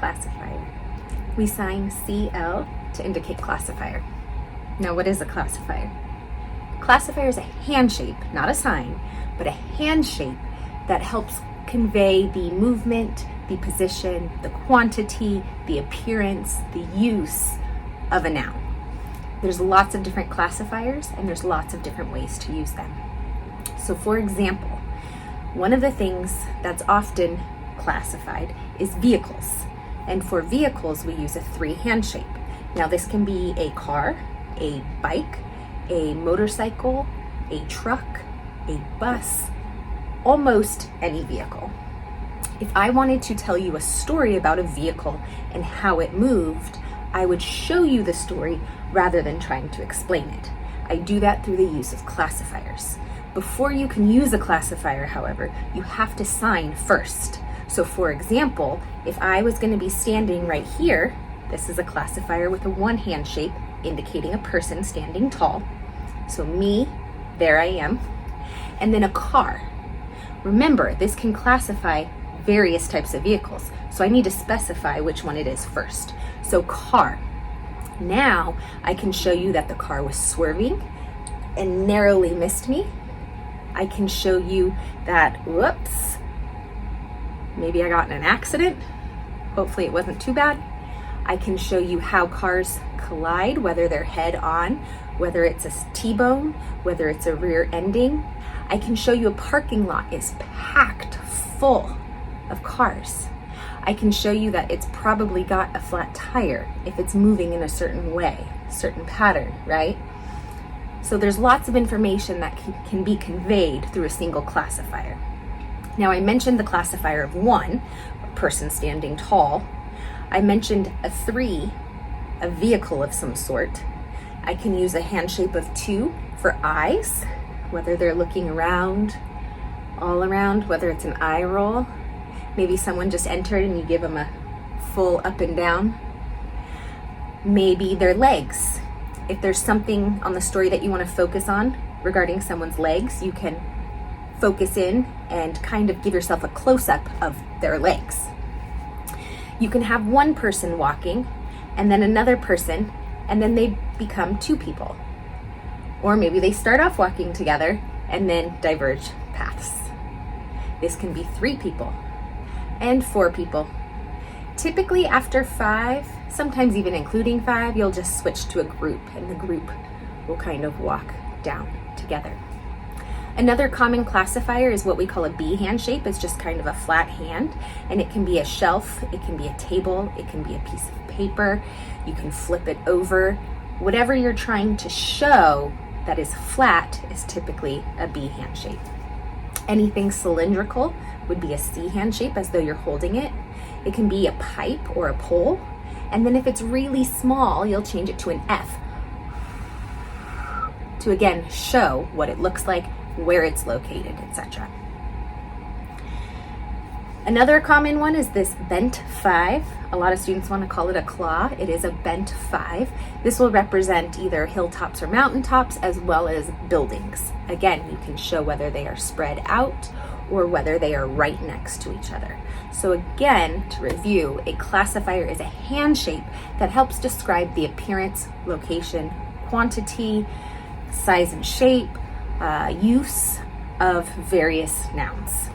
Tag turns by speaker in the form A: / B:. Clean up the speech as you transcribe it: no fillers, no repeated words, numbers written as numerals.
A: classifier. We sign CL to indicate classifier. Now, what is a classifier? Classifier is a hand shape, not a sign, but a hand shape that helps convey the movement, the position, the quantity, the appearance, the use of a noun. There's lots of different classifiers and there's lots of different ways to use them. So for example, one of the things that's often classified is vehicles. And for vehicles, we use a 3-hand shape. Now this can be a car, a bike, a motorcycle, a truck, a bus, almost any vehicle. If I wanted to tell you a story about a vehicle and how it moved, I would show you the story rather than trying to explain it. I do that through the use of classifiers. Before you can use a classifier, however, you have to sign first. So for example, if I was going to be standing right here, this is a classifier with a 1-hand shape indicating a person standing tall. So me, there I am. And then a car. Remember, this can classify various types of vehicles. So I need to specify which one it is first. So car. Now I can show you that the car was swerving and narrowly missed me. I can show you that, whoops, maybe I got in an accident. Hopefully it wasn't too bad. I can show you how cars collide, whether they're head on, whether it's a T-bone, whether it's a rear ending. I can show you a parking lot is packed full of cars. I can show you that it's probably got a flat tire if it's moving in a certain way, certain pattern, right? So there's lots of information that can be conveyed through a single classifier. Now I mentioned the classifier of 1, a person standing tall. I mentioned a 3, a vehicle of some sort. I can use a hand shape of 2 for eyes, whether they're looking around, all around, whether it's an eye roll. Maybe someone just entered and you give them a full up and down. Maybe their legs. If there's something on the story that you want to focus on regarding someone's legs, you can focus in and kind of give yourself a close-up of their legs. You can have one person walking and then another person, and then they become 2 people. Or maybe they start off walking together and then diverge paths. This can be 3 people and 4 people. Typically after 5, sometimes even including 5, you'll just switch to a group and the group will kind of walk down together. Another common classifier is what we call a B hand shape. It's just kind of a flat hand, and it can be a shelf, it can be a table, it can be a piece of paper. You can flip it over. Whatever you're trying to show that is flat is typically a B hand shape. Anything cylindrical would be a C hand shape, as though you're holding it. It can be a pipe or a pole. And then if it's really small, you'll change it to an F to again show what it looks like, where it's located, etc. Another common one is this bent 5. A lot of students want to call it a claw. It is a bent 5. This will represent either hilltops or mountaintops, as well as buildings. Again, you can show whether they are spread out or whether they are right next to each other. So again, to review, a classifier is a hand shape that helps describe the appearance, location, quantity, size and shape, use of various nouns.